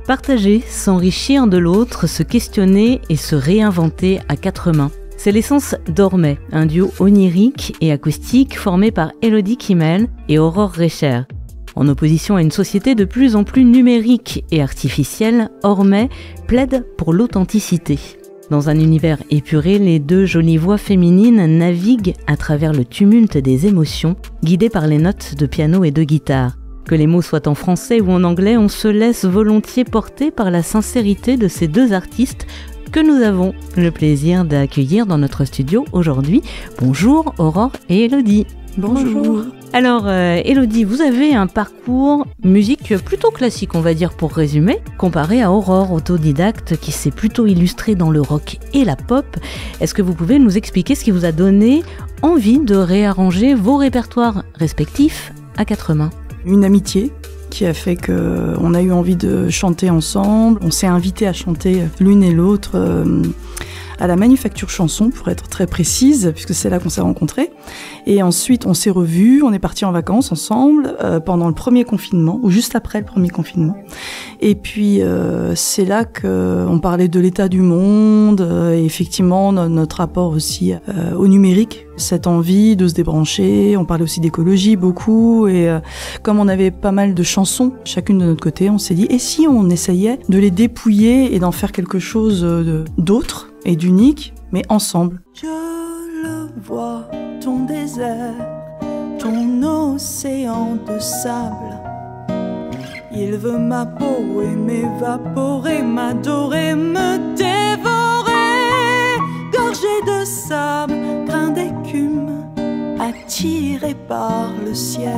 Partager, s'enrichir de l'autre, se questionner et se réinventer à quatre mains. C'est l'essence d'Ormet, un duo onirique et acoustique formé par Élodie Kimmel et Aurore Recher. En opposition à une société de plus en plus numérique et artificielle, Ormet plaide pour l'authenticité. Dans un univers épuré, les deux jolies voix féminines naviguent à travers le tumulte des émotions, guidées par les notes de piano et de guitare. Que les mots soient en français ou en anglais, on se laisse volontiers porter par la sincérité de ces deux artistes que nous avons le plaisir d'accueillir dans notre studio aujourd'hui. Bonjour Aurore et Élodie. Bonjour. Alors Élodie, vous avez un parcours musique plutôt classique, on va dire pour résumer, comparé à Aurore, autodidacte qui s'est plutôt illustrée dans le rock et la pop. Est-ce que vous pouvez nous expliquer ce qui vous a donné envie de réarranger vos répertoires respectifs à quatre mains ? Une amitié qui a fait qu'on a eu envie de chanter ensemble. On s'est invités à chanter l'une et l'autre à la Manufacture Chanson, pour être très précise, puisque c'est là qu'on s'est rencontrés. Et ensuite, on s'est revus, on est partis en vacances ensemble pendant le premier confinement, ou juste après le premier confinement. Et puis, c'est là qu'on parlait de l'état du monde, et effectivement, notre rapport aussi au numérique, cette envie de se débrancher. On parlait aussi d'écologie beaucoup, et comme on avait pas mal de chansons, chacune de notre côté, on s'est dit, et si on essayait de les dépouiller et d'en faire quelque chose d'autre et d'unique, mais ensemble. Je le vois, ton désert, ton océan de sable. Il veut ma peau et m'évaporer, m'adorer, me dévorer. Gorgé de sable, grain d'écume, attiré par le ciel.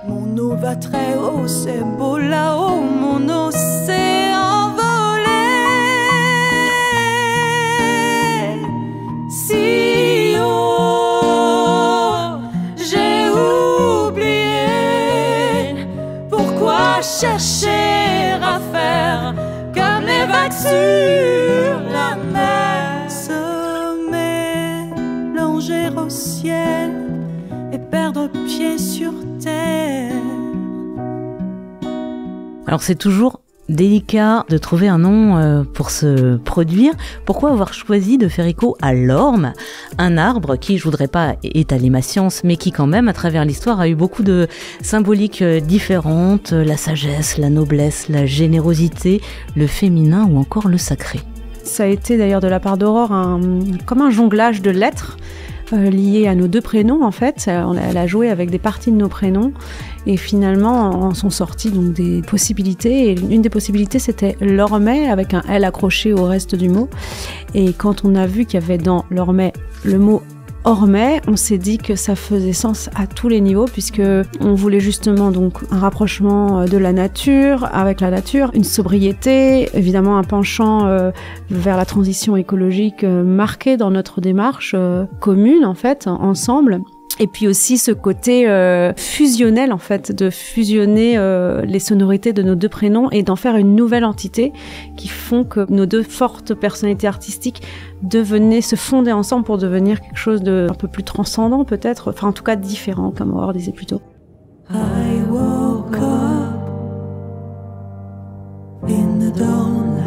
Mon eau va très haut, c'est beau là-haut, mon océan volé. Si haut, j'ai oublié. Pourquoi chercher à faire comme les vagues sur la mer? Se mélanger au ciel et perdre pied sur terre. Alors c'est toujours délicat de trouver un nom pour se produire. Pourquoi avoir choisi de faire écho à l'orme, un arbre qui, je voudrais pas étaler ma science, mais qui quand même, à travers l'histoire, a eu beaucoup de symboliques différentes, la sagesse, la noblesse, la générosité, le féminin ou encore le sacré. Ça a été d'ailleurs de la part d'Aurore comme un jonglage de lettres liées à nos deux prénoms en fait. Elle a joué avec des parties de nos prénoms et finalement en sont sorties donc des possibilités. Et une des possibilités c'était l'Ormet avec un L accroché au reste du mot. Et quand on a vu qu'il y avait dans l'Ormet le mot Ormet, on s'est dit que ça faisait sens à tous les niveaux puisque on voulait justement donc un rapprochement de la nature avec la nature, une sobriété, évidemment un penchant vers la transition écologique marqué dans notre démarche commune en fait, ensemble. Et puis aussi ce côté fusionnel en fait, de fusionner les sonorités de nos deux prénoms et d'en faire une nouvelle entité qui font que nos deux fortes personnalités artistiques se fondaient ensemble pour devenir quelque chose de un peu plus transcendant peut-être, enfin en tout cas différent comme Aurore disait plus tôt. I woke up in the dawnlight.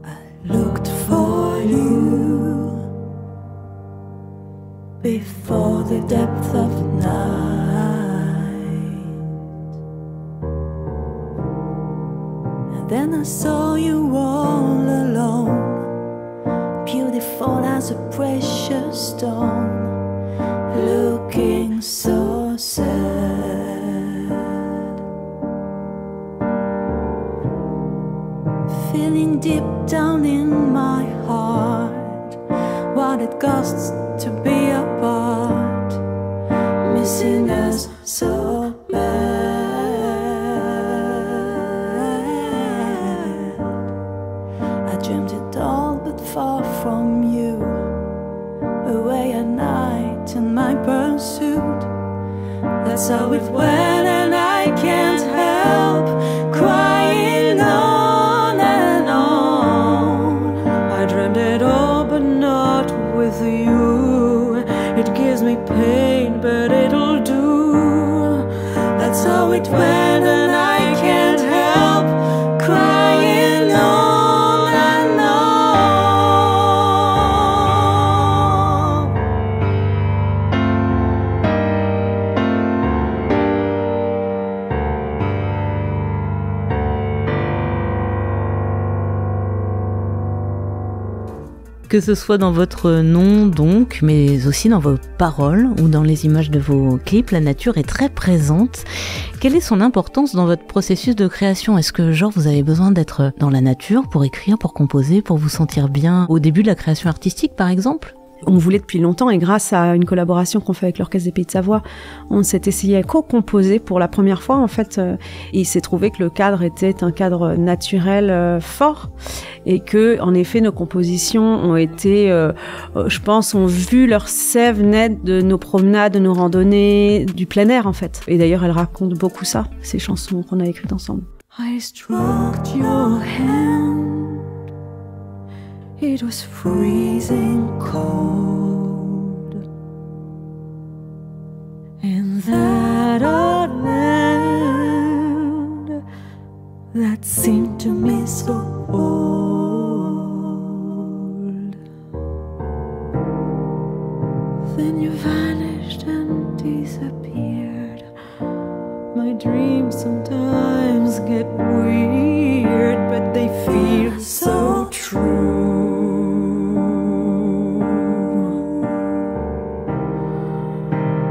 I looked for you before the depth of night. And then I saw you all alone, beautiful as a precious stone, looking so sad. Feeling deep down in my heart what it costs to be apart, missing us so bad. I dreamt it all but far from you, away at night in my pursuit, That's how it went, and I can't help crying on and on. I dreamed it all, but not with you. It gives me pain, but it'll do. That's how it went, and I can't help crying on and on. Que ce soit dans votre nom donc, mais aussi dans vos paroles ou dans les images de vos clips, la nature est très présente. Quelle est son importance dans votre processus de création? Est-ce que genre vous avez besoin d'être dans la nature pour écrire, pour composer, pour vous sentir bien au début de la création artistique par exemple? On voulait depuis longtemps, et grâce à une collaboration qu'on fait avec l'Orchestre des Pays de Savoie, on s'est essayé à co-composer pour la première fois en fait. Et il s'est trouvé que le cadre était un cadre naturel fort, et que en effet nos compositions ont été, je pense, ont vu leur sève naître de nos promenades, de nos randonnées, du plein air en fait. Et d'ailleurs elles racontent beaucoup ça, ces chansons qu'on a écrites ensemble. I stroked your hand. It was freezing cold in that old land that seemed to me so old. Then you vanished and disappeared. My dreams sometimes get weird, but they feel so true.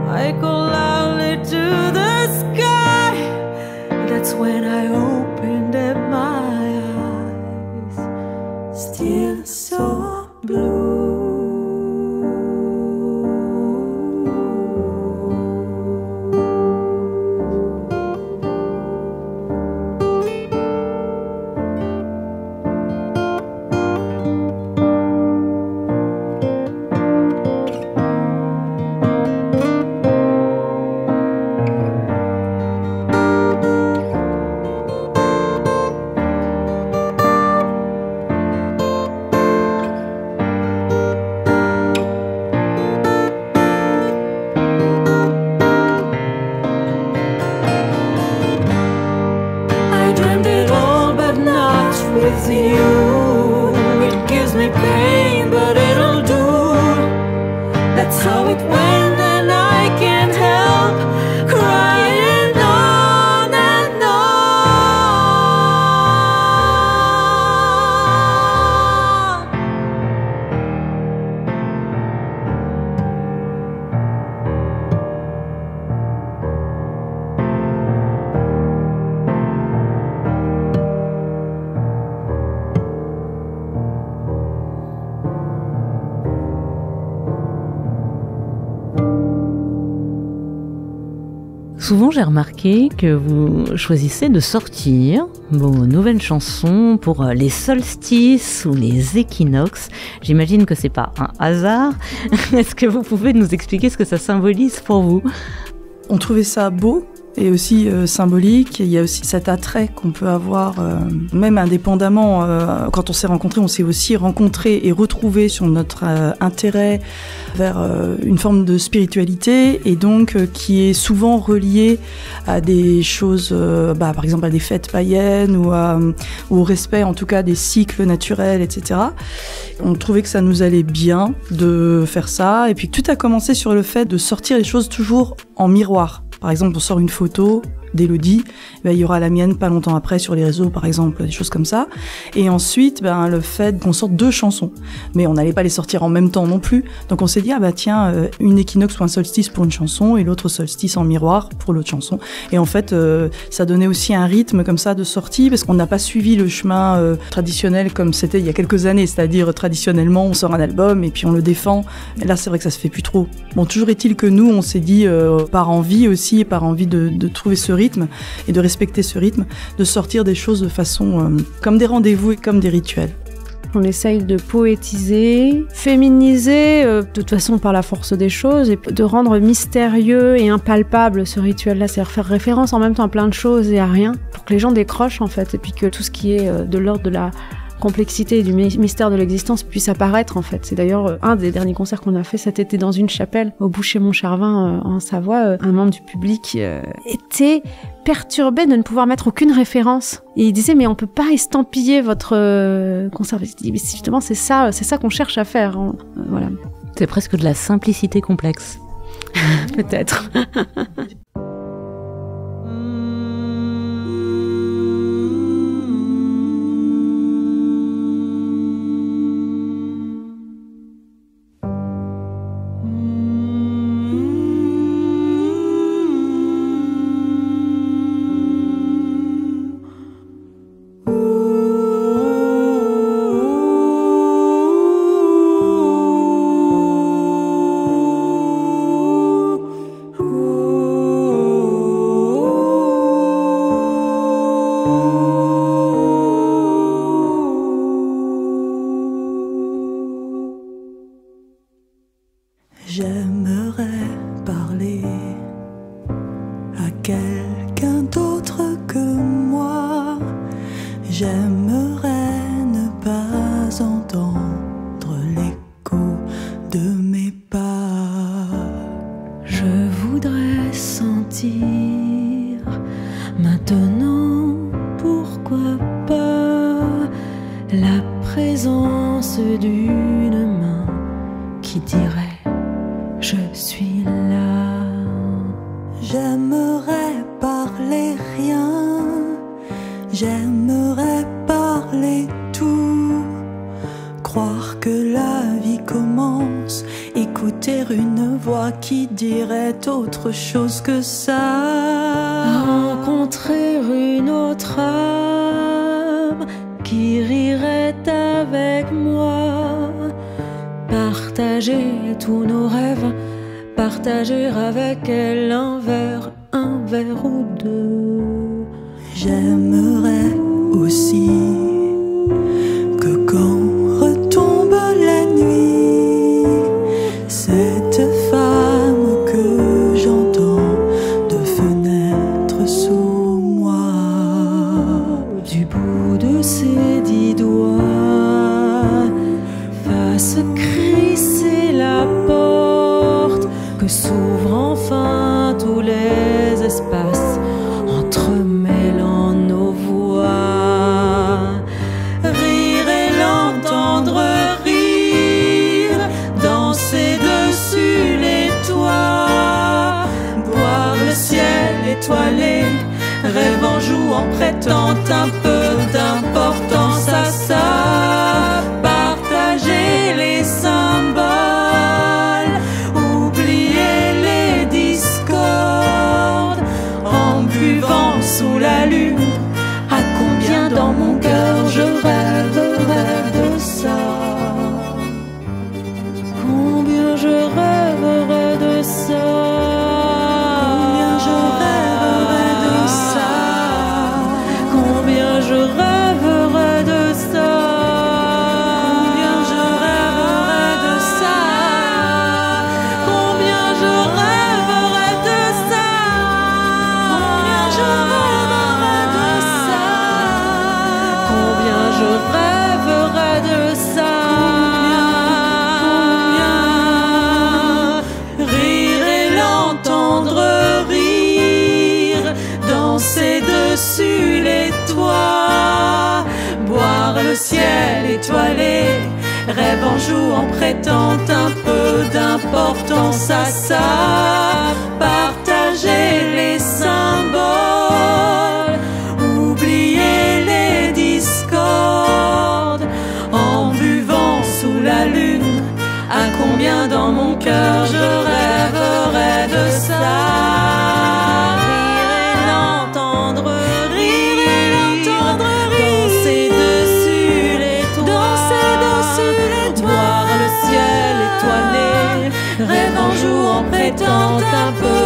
I call loudly to the sky. That's when I opened up my eyes, still so blue. With you, it gives me pain, but it'll do. That's how it went, and I can't help crying on and Souvent, j'ai remarqué que vous choisissez de sortir vos nouvelles chansons pour les solstices ou les équinoxes. J'imagine que c'est pas un hasard. Est-ce que vous pouvez nous expliquer ce que ça symbolise pour vous? On trouvait ça beau et aussi symbolique. Il y a aussi cet attrait qu'on peut avoir, même indépendamment. Quand on s'est rencontrés, on s'est aussi rencontrés et retrouvés sur notre intérêt vers une forme de spiritualité, et donc qui est souvent reliée à des choses, par exemple à des fêtes païennes ou au respect en tout cas des cycles naturels, etc. On trouvait que ça nous allait bien de faire ça, et puis tout a commencé sur le fait de sortir les choses toujours en miroir. Par exemple, on sort une photo d'Élodie, il y aura la mienne pas longtemps après sur les réseaux, par exemple, des choses comme ça. Et ensuite, le fait qu'on sorte 2 chansons. Mais on n'allait pas les sortir en même temps non plus. Donc on s'est dit, tiens, une équinoxe ou un solstice pour une chanson et l'autre solstice en miroir pour l'autre chanson. Et en fait, ça donnait aussi un rythme comme ça de sortie, parce qu'on n'a pas suivi le chemin traditionnel comme c'était il y a quelques années. C'est-à-dire, traditionnellement, on sort un album et puis on le défend. Et là, c'est vrai que ça se fait plus trop. Bon, toujours est-il que nous, on s'est dit, par envie aussi, par envie de trouver ce rythme et de respecter ce rythme, de sortir des choses de façon comme des rendez-vous et comme des rituels. On essaye de poétiser, féminiser, de toute façon par la force des choses, et de rendre mystérieux et impalpable ce rituel-là, c'est-à-dire faire référence en même temps à plein de choses et à rien, pour que les gens décrochent en fait, et puis que tout ce qui est de l'ordre de la complexité et du mystère de l'existence puisse apparaître en fait. C'est d'ailleurs un des derniers concerts qu'on a fait cet été dans une chapelle au Boucher-Montchervin en Savoie. Un membre du public était perturbé de ne pouvoir mettre aucune référence. Et il disait mais on peut pas estampiller votre concert. Il dit mais justement c'est ça qu'on cherche à faire. Voilà. C'est presque de la simplicité complexe. Peut-être. J'aimerais parler à quelqu'un d'autre que moi. J'aimerais ne pas entendre l'écho de mes pas. Je voudrais sentir maintenant, pourquoi pas, la présence d'une main qui dirait je suis là. J'aimerais parler rien, j'aimerais parler tout, croire que la vie commence, écouter une voix qui dirait autre chose que ça, rencontrer une autre âme qui rirait avec moi, partager tous nos rêves, partager avec elle un verre ou deux. J'aimerais aussi que quand retombe la nuit, cette femme que j'entends de fenêtre sous moi, du bout de ses 10 doigts, fasse crisser la porte, que s'ouvrent enfin tous les espaces, entremêlant nos voix. Rire et l'entendre rire, danser dessus les toits, boire le ciel étoilé, rêve en jouant, prêtant un peu d'importance à ça, partager les symboles, oublier les discordes, en buvant sous la lune. À combien dans mon cœur je rêverais de ça, combien je rêverais de ça, combien je rêverais de ça, combien je rêverais de ça, combien je rêverais de ça, combien je rêverais de ça, combien je rêverais de ça, combien je rêverais de ça, rire et l'entendre rire, danser dessus les toits, boire le ciel étoilé, rêve en jouant, prêtant un peu d'importance à ça, partager les symboles, oublier les discordes, en buvant sous la lune. À combien dans mon cœur je rêverais de ça, rire et l'entendre rire, danser dessus les toits, voir le ciel étoilé, rêve en jouant, prêtant un peu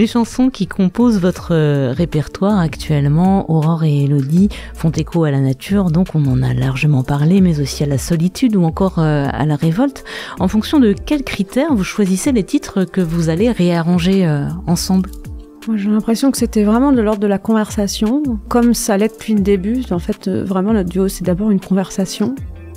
Les chansons qui composent votre répertoire actuellement, Aurore et Élodie, font écho à la nature, donc on en a largement parlé, mais aussi à la solitude ou encore à la révolte. En fonction de quels critères vous choisissez les titres que vous allez réarranger ensemble ? Moi, j'ai l'impression que c'était vraiment de l'ordre de la conversation, comme ça l'est depuis le début. En fait, vraiment, notre duo, c'est d'abord une conversation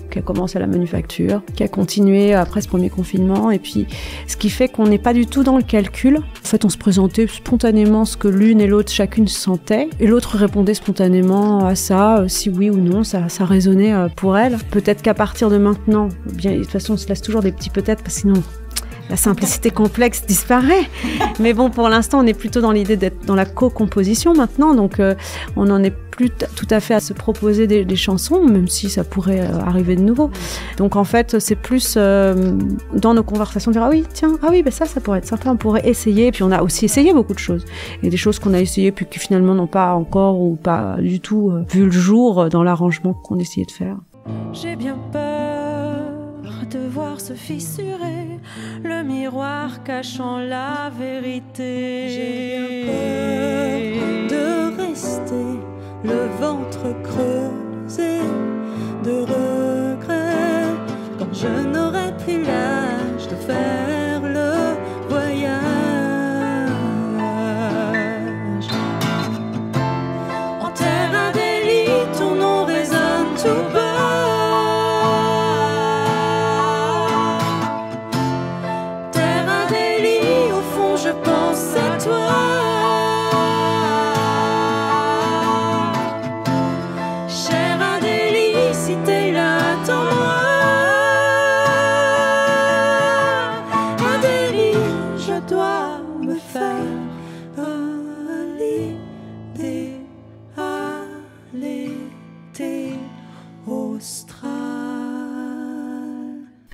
qui a commencé à la Manufacture, qui a continué après ce premier confinement, et puis ce qui fait qu'on n'est pas du tout dans le calcul. En fait, on se présentait spontanément ce que l'une et l'autre, chacune sentait, et l'autre répondait spontanément à ça, si oui ou non, ça résonnait pour elle. Peut-être qu'à partir de maintenant, bien, de toute façon, on se laisse toujours des petits peut-être, parce que sinon la simplicité complexe disparaît. Mais bon, pour l'instant, on est plutôt dans l'idée d'être dans la co-composition maintenant, donc on n'en est plus tout à fait à se proposer des chansons, même si ça pourrait arriver de nouveau. Donc en fait, c'est plus dans nos conversations de dire « Ah oui, tiens, ah oui, ben ça pourrait être sympa, on pourrait essayer ». Puis on a aussi essayé beaucoup de choses. Et des choses qu'on a essayées puis qui finalement n'ont pas encore ou pas du tout vu le jour dans l'arrangement qu'on essayait de faire. J'ai bien peur de voir se fissurer le miroir cachant la vérité. J'ai bien peur de rester le ventre creusé de regrets quand je n'aurai plus l'âge de faire le voyage. En terrain d'élite, ton nom résonne tout bas.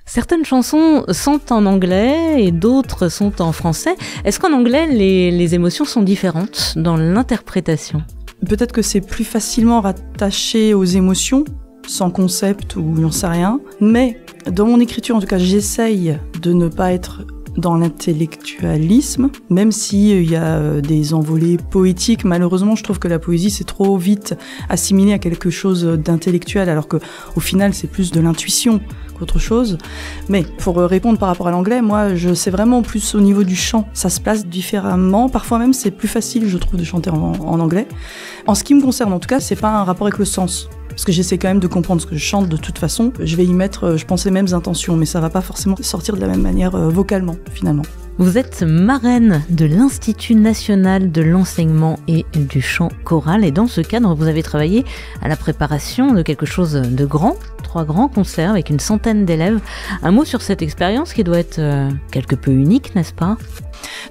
Certaines chansons sont en anglais et d'autres sont en français. Est-ce qu'en anglais, les émotions sont différentes dans l'interprétation ? Peut-être que c'est plus facilement rattaché aux émotions, sans concept ou j'en sais rien. Mais dans mon écriture, en tout cas, j'essaye de ne pas être dans l'intellectualisme, même s'il y a des envolées poétiques. Malheureusement, je trouve que la poésie, c'est trop vite assimilé à quelque chose d'intellectuel, alors qu'au final, c'est plus de l'intuition qu'autre chose. Mais pour répondre par rapport à l'anglais, moi, c'est vraiment plus au niveau du chant. Ça se place différemment. Parfois même, c'est plus facile, je trouve, de chanter en anglais. En ce qui me concerne, en tout cas, c'est pas un rapport avec le sens. Parce que j'essaie quand même de comprendre ce que je chante de toute façon. Je vais y mettre, je pense, les mêmes intentions, mais ça va pas forcément sortir de la même manière vocalement, finalement. Vous êtes marraine de l'Institut national de l'enseignement et du chant choral. Et dans ce cadre, vous avez travaillé à la préparation de quelque chose de grand, 3 grands concerts avec une centaine d'élèves. Un mot sur cette expérience qui doit être quelque peu unique, n'est-ce pas ?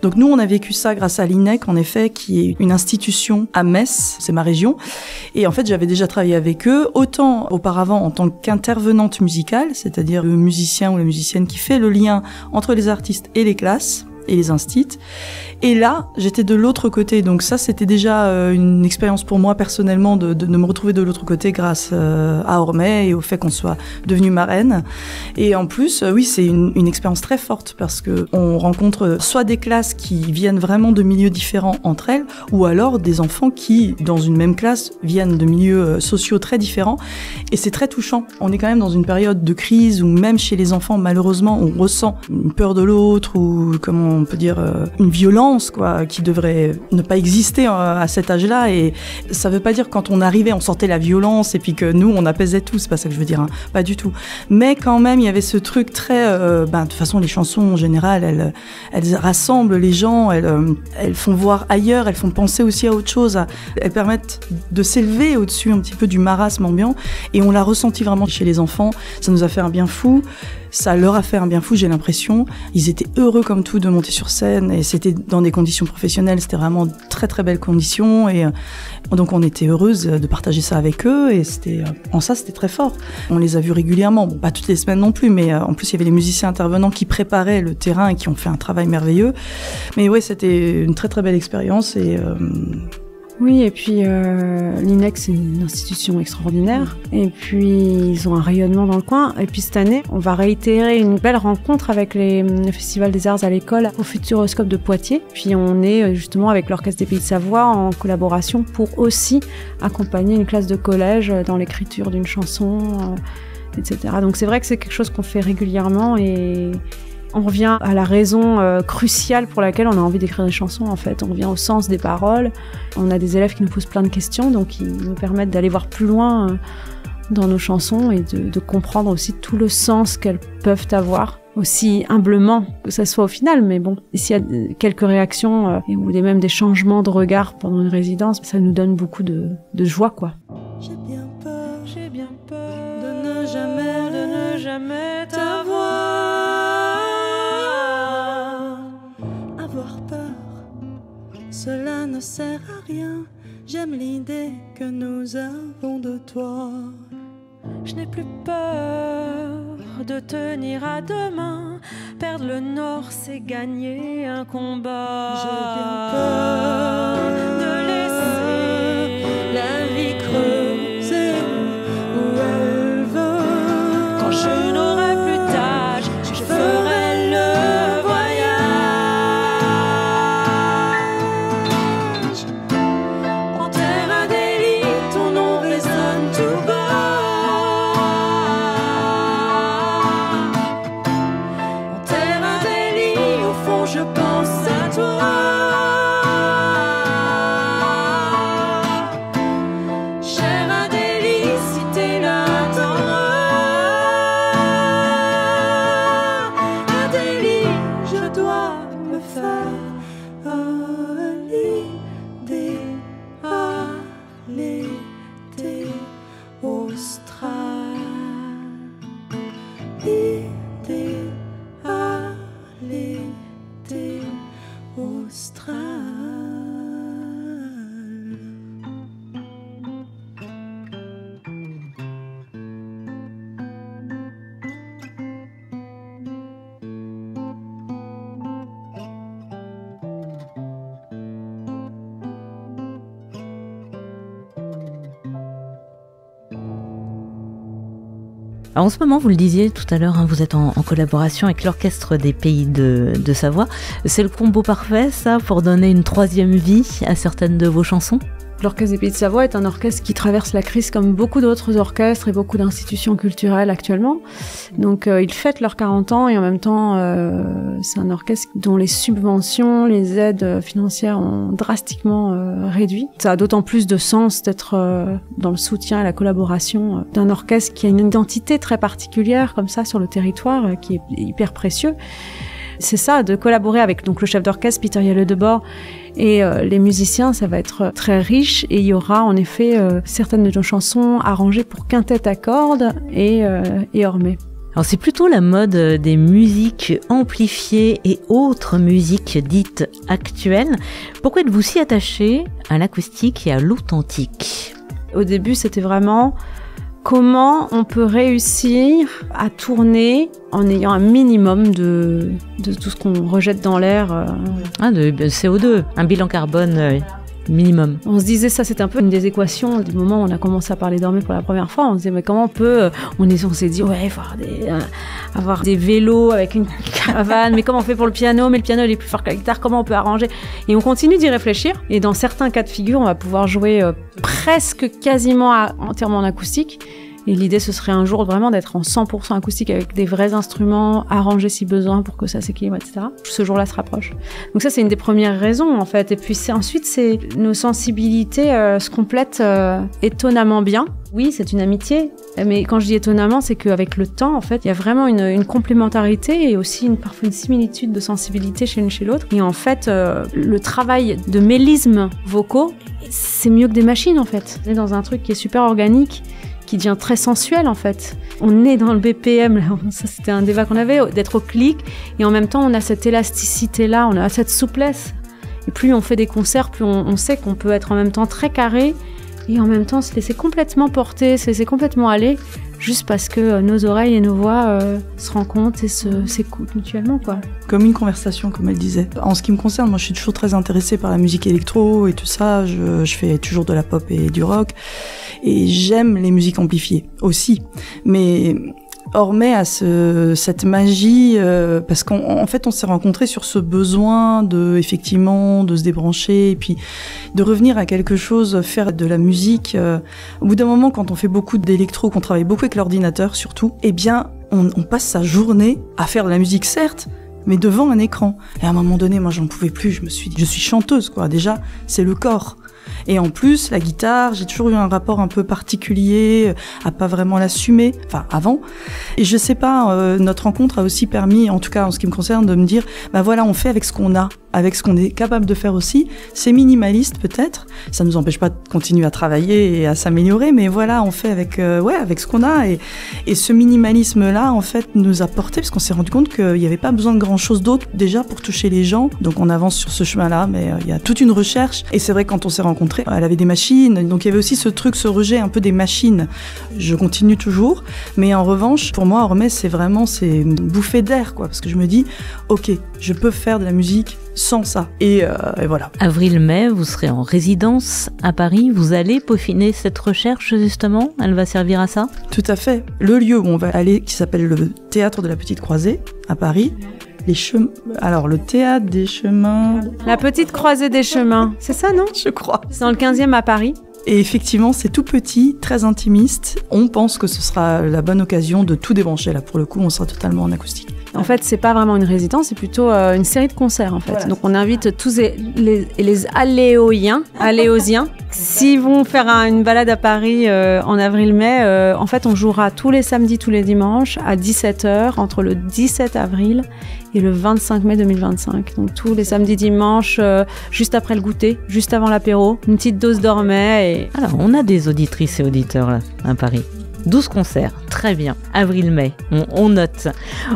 Donc nous, on a vécu ça grâce à l'INEC, en effet, qui est une institution à Metz, c'est ma région. Et en fait, j'avais déjà travaillé avec eux, autant auparavant en tant qu'intervenante musicale, c'est-à-dire le musicien ou la musicienne qui fait le lien entre les artistes et les classes et les instits. Et là, j'étais de l'autre côté. Donc ça, c'était déjà une expérience pour moi personnellement de me retrouver de l'autre côté grâce à Ormet et au fait qu'on soit devenue marraine. Et en plus, oui, c'est une expérience très forte parce que on rencontre soit des classes qui viennent vraiment de milieux différents entre elles, ou alors des enfants qui, dans une même classe, viennent de milieux sociaux très différents. Et c'est très touchant. On est quand même dans une période de crise où même chez les enfants, malheureusement, on ressent une peur de l'autre ou, comment on peut dire, une violence, quoi, qui devrait ne pas exister à cet âge-là. Et ça veut pas dire quand on arrivait, on sortait la violence et puis que nous, on apaisait tout. C'est pas ça que je veux dire, hein. Pas du tout. Mais quand même, il y avait ce truc très... de toute façon, les chansons, en général, elles rassemblent les gens, elles font voir ailleurs, elles font penser aussi à autre chose. Elles permettent de s'élever au-dessus un petit peu du marasme ambiant. Et on l'a ressenti vraiment chez les enfants. Ça nous a fait un bien fou. Ça leur a fait un bien fou, j'ai l'impression. Ils étaient heureux comme tout de monter sur scène et c'était dans des conditions professionnelles, c'était vraiment très très belles conditions et donc on était heureuse de partager ça avec eux et c'était très fort. On les a vus régulièrement, bon, pas toutes les semaines non plus, mais en plus il y avait les musiciens intervenants qui préparaient le terrain et qui ont fait un travail merveilleux. Mais ouais, c'était une très très belle expérience et Oui, et puis l'INEC, c'est une institution extraordinaire. Et puis, ils ont un rayonnement dans le coin. Et puis, cette année, on va réitérer une belle rencontre avec le Festival des Arts à l'école au Futuroscope de Poitiers. Puis, on est justement avec l'Orchestre des Pays de Savoie en collaboration pour aussi accompagner une classe de collège dans l'écriture d'une chanson, etc. Donc, c'est vrai que c'est quelque chose qu'on fait régulièrement et on revient à la raison cruciale pour laquelle on a envie d'écrire des chansons, en fait. On revient au sens des paroles. On a des élèves qui nous posent plein de questions, donc ils nous permettent d'aller voir plus loin dans nos chansons et de comprendre aussi tout le sens qu'elles peuvent avoir, aussi humblement que ça soit au final. Mais bon, s'il y a quelques réactions ou même des changements de regard pendant une résidence, ça nous donne beaucoup de joie, quoi. J'ai bien peur de ne jamais t'avoir. Avoir peur, cela ne sert à rien. J'aime l'idée que nous avons de toi. Je n'ai plus peur de tenir à deux mains. Perdre le nord, c'est gagner un combat. J'ai bien peur de laisser la vie creuser où elle veut. Quand je n'aurai plus d'âge, je ferai le voyage. En terre Adélie, ton nom résonne tout bas. En terre Adélie, au fond je pense à toi. Chère Adélie, si t'es là, attends-moi. Adélie, je dois me faire à l'idée, à l'été austral. L'idée à l'été austral. Alors en ce moment, vous le disiez tout à l'heure, vous êtes en collaboration avec l'Orchestre des Pays de Savoie. C'est le combo parfait, ça, pour donner une troisième vie à certaines de vos chansons ? L'Orchestre des Pays de Savoie est un orchestre qui traverse la crise comme beaucoup d'autres orchestres et beaucoup d'institutions culturelles actuellement. Donc ils fêtent leurs 40 ans et en même temps c'est un orchestre dont les subventions, les aides financières ont drastiquement réduit. Ça a d'autant plus de sens d'être dans le soutien et la collaboration d'un orchestre qui a une identité très particulière comme ça sur le territoire qui est hyper précieux. C'est ça, de collaborer avec donc le chef d'orchestre Peter Yelle-Debord et les musiciens, ça va être très riche et il y aura en effet certaines de nos chansons arrangées pour quintette à cordes et ormée. Alors c'est plutôt la mode des musiques amplifiées et autres musiques dites actuelles. Pourquoi êtes-vous si attaché à l'acoustique et à l'authentique ? Au début, c'était vraiment comment on peut réussir à tourner en ayant un minimum de tout ce qu'on rejette dans l'air. De CO2, un bilan carbone minimum. On se disait ça, c'était un peu une des équations du moment où on a commencé à parler d'ormée pour la première fois. On se disait mais comment on peut, on s'est dit ouais, il faut avoir des vélos avec une caravane, mais comment on fait pour le piano, mais le piano il est plus fort que la guitare, comment on peut arranger? Et on continue d'y réfléchir et dans certains cas de figure on va pouvoir jouer presque quasiment entièrement en acoustique. Et l'idée, ce serait un jour vraiment d'être en 100% acoustique avec des vrais instruments arrangés si besoin pour que ça s'équilibre, etc. Ce jour-là se rapproche. Donc ça, c'est une des premières raisons, en fait. Et puis ensuite, c'est nos sensibilités se complètent étonnamment bien. Oui, c'est une amitié, mais quand je dis étonnamment, c'est qu'avec le temps, en fait, il y a vraiment une complémentarité et aussi parfois une similitude de sensibilité chez l'une chez l'autre. Et en fait, le travail de mélismes vocaux, c'est mieux que des machines, en fait. On est dans un truc qui est super organique, qui devient très sensuel en fait. On est dans le BPM, là. Ça c'était un débat qu'on avait, d'être au clic, et en même temps on a cette élasticité-là, on a cette souplesse. Et plus on fait des concerts, plus on sait qu'on peut être en même temps très carré, et en même temps se laisser complètement porter, se laisser complètement aller. juste parce que nos oreilles et nos voix se rencontrent et s'écoutent mutuellement, quoi. Comme une conversation, comme elle disait. En ce qui me concerne, moi je suis toujours très intéressée par la musique électro et tout ça, je fais toujours de la pop et du rock, et j'aime les musiques amplifiées aussi, mais Ormet a cette magie parce qu'en fait on s'est rencontrés sur ce besoin effectivement de se débrancher et puis de revenir à quelque chose, faire de la musique. Au bout d'un moment, quand on fait beaucoup d'électro, qu'on travaille beaucoup avec l'ordinateur surtout, eh bien on passe sa journée à faire de la musique, certes, mais devant un écran. Et à un moment donné, moi j'en pouvais plus, je me suis dit, je suis chanteuse quoi, déjà c'est le corps. Et en plus, la guitare, j'ai toujours eu un rapport un peu particulier, à pas vraiment l'assumer, enfin avant. Et je sais pas, notre rencontre a aussi permis, en tout cas en ce qui me concerne, de me dire, bah voilà, on fait avec ce qu'on a, avec ce qu'on est capable de faire aussi. C'est minimaliste peut-être, ça nous empêche pas de continuer à travailler et à s'améliorer, mais voilà, on fait avec ce qu'on a. Et ce minimalisme-là, en fait, nous a porté, parce qu'on s'est rendu compte qu'il n'y avait pas besoin de grand-chose d'autre déjà pour toucher les gens. Donc on avance sur ce chemin-là, mais il y a toute une recherche. Et c'est vrai, quand on s'est rencontrés, elle avait des machines, donc il y avait aussi ce rejet un peu des machines. Je continue toujours, mais en revanche, pour moi, Ormet, c'est une bouffée d'air, quoi, parce que je me dis, ok, je peux faire de la musique sans ça. Et voilà. Avril-mai, vous serez en résidence à Paris. Vous allez peaufiner cette recherche, justement. Elle va servir à ça? Tout à fait. Le lieu où on va aller, qui s'appelle le Théâtre de la Petite Croisée, à Paris. Alors, le Théâtre des Chemins... La Petite Croisée des Chemins, c'est ça, non? Je crois. C'est dans le 15e à Paris. Et effectivement, c'est tout petit, très intimiste. On pense que ce sera la bonne occasion de tout débrancher. Là, pour le coup, on sera totalement en acoustique. En fait, c'est pas vraiment une résidence, c'est plutôt une série de concerts, en fait. Voilà. Donc, on invite tous les Aléosiens. S'ils vont faire une balade à Paris en avril-mai, en fait, on jouera tous les samedis, tous les dimanches à 17h entre le 17 avril et le 25 mai 2025. Donc, tous les samedis, dimanches, juste après le goûter, juste avant l'apéro, une petite dose d'Ormet. Alors, on a des auditrices et auditeurs là, à Paris. 12 concerts, très bien. Avril-mai, on note.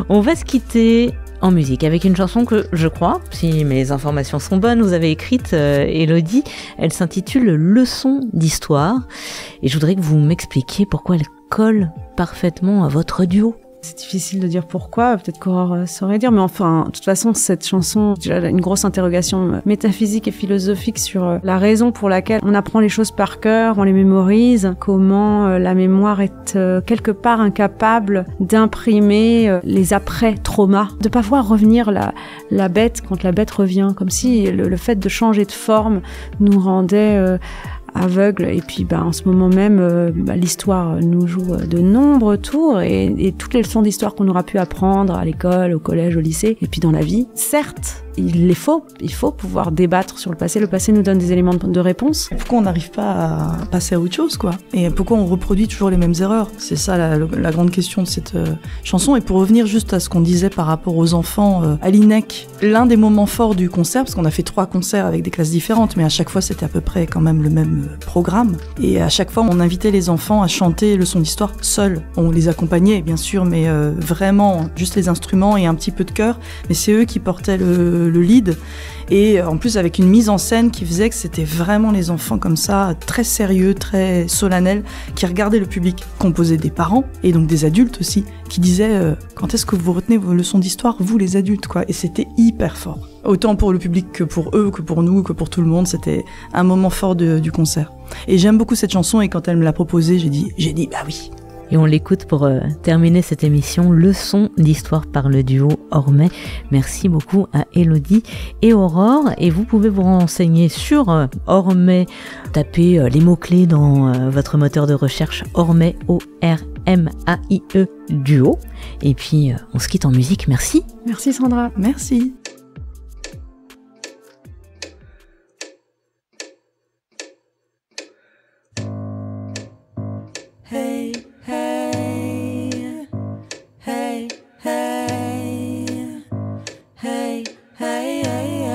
On va se quitter en musique avec une chanson que je crois, si mes informations sont bonnes, vous avez écrite, Élodie. Elle s'intitule Leçon d'histoire. Et je voudrais que vous m'expliquiez pourquoi elle colle parfaitement à votre duo. C'est difficile de dire pourquoi, peut-être qu'Aurore saurait dire, mais enfin, de toute façon, cette chanson, déjà une grosse interrogation métaphysique et philosophique sur la raison pour laquelle on apprend les choses par cœur, on les mémorise, comment la mémoire est quelque part incapable d'imprimer les après-traumas, de pas voir revenir la bête quand la bête revient, comme si le fait de changer de forme nous rendait aveugle. Et puis en ce moment même, l'histoire nous joue de nombreux tours et toutes les leçons d'histoire qu'on aura pu apprendre à l'école, au collège, au lycée et puis dans la vie, certes, il faut pouvoir débattre sur le passé. Le passé nous donne des éléments de réponse. Pourquoi on n'arrive pas à passer à autre chose, quoi? Et pourquoi on reproduit toujours les mêmes erreurs? C'est ça la grande question de cette chanson. Et pour revenir juste à ce qu'on disait par rapport aux enfants à l'INEC, l'un des moments forts du concert, parce qu'on a fait 3 concerts avec des classes différentes, mais à chaque fois c'était à peu près quand même le même programme. Et à chaque fois on invitait les enfants à chanter leçon d'histoire seuls. On les accompagnait bien sûr, mais vraiment juste les instruments et un petit peu de chœur. Mais c'est eux qui portaient le lead, et en plus avec une mise en scène qui faisait que c'était vraiment les enfants comme ça, très sérieux, très solennels, qui regardaient le public, composé des parents et donc des adultes aussi, qui disaient quand est-ce que vous retenez vos leçons d'histoire, vous les adultes, quoi. Et c'était hyper fort, autant pour le public que pour eux, que pour nous, que pour tout le monde. C'était un moment fort du concert, et j'aime beaucoup cette chanson, et quand elle me l'a proposée, j'ai dit bah oui. Et on l'écoute pour terminer cette émission, Leçon d'histoire par le duo Ormet. Merci beaucoup à Élodie et Aurore. Et vous pouvez vous renseigner sur Ormet. Tapez les mots-clés dans votre moteur de recherche Ormet, O-R-M-A-I-E, duo. Et puis, on se quitte en musique. Merci. Merci Sandra. Merci. Hey, hey, hey, hey, hey, hey, hey.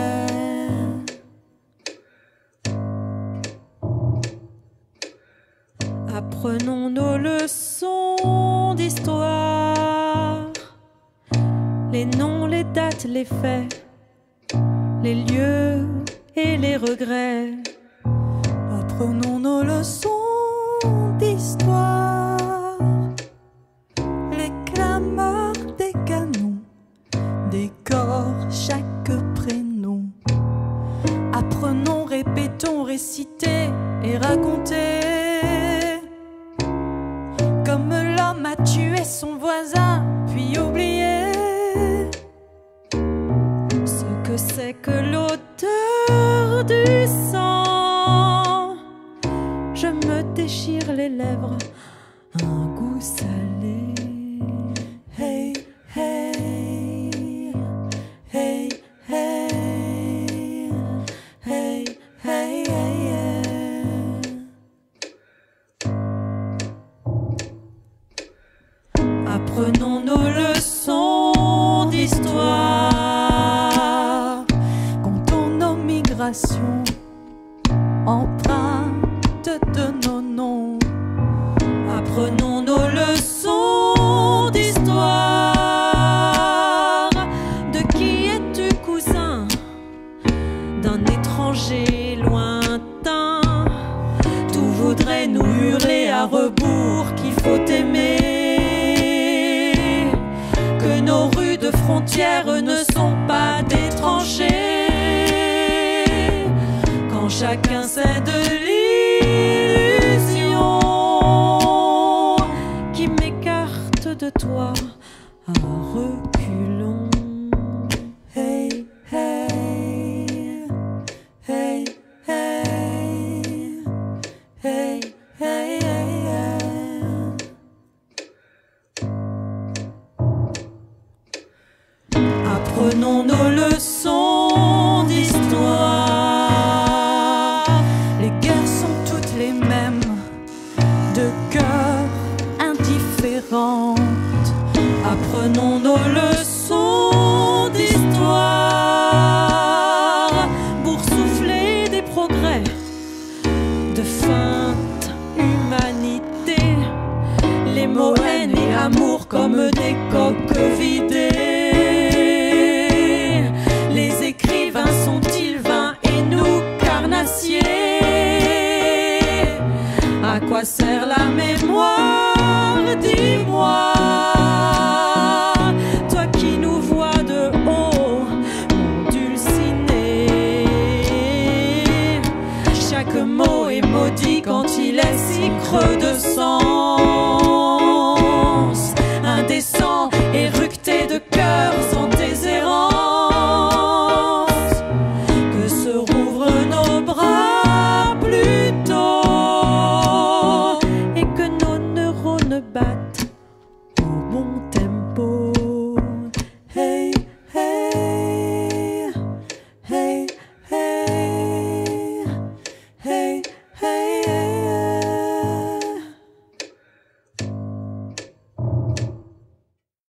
Apprenons nos leçons d'histoire, les noms, les dates, les faits, les lieux et les regrets. Apprenons nos leçons d'histoire, peut-on réciter et raconter comme l'homme a tué son voisin puis oublié ce que c'est que l'odeur du sang. Je me déchire les lèvres, un goût salé. Hey, hey, hey, hey, hey, hey, hey. Apprenons nos leçons d'histoire, comptons nos migrations, empreintes de nos noms. Apprenons nos leçons d'histoire. De qui es-tu cousin? D'un étranger lointain. Tout voudrait nous hurler à rebours qu'il faut aimer, que nos rues de frontières ne sont pas des tranchées, quand chacun sait de l'illusion qui m'écarte de toi à reculons. Hey, hey, hey, hey, hey, hey, hey. Apprenons nos leçons d'histoire. Les guerres sont toutes les mêmes, de cœur indifférentes. Apprenons nos leçons d'histoire, boursoufler des progrès, de feinte humanité. Les mots haine et amour comme des coques vidées. Les écrivains sont-ils vains et nous carnassiers? À quoi sert la mémoire? Dis-moi, toi qui nous vois de haut, mon dulciné. Chaque mot est maudit quand il est si creux de sang.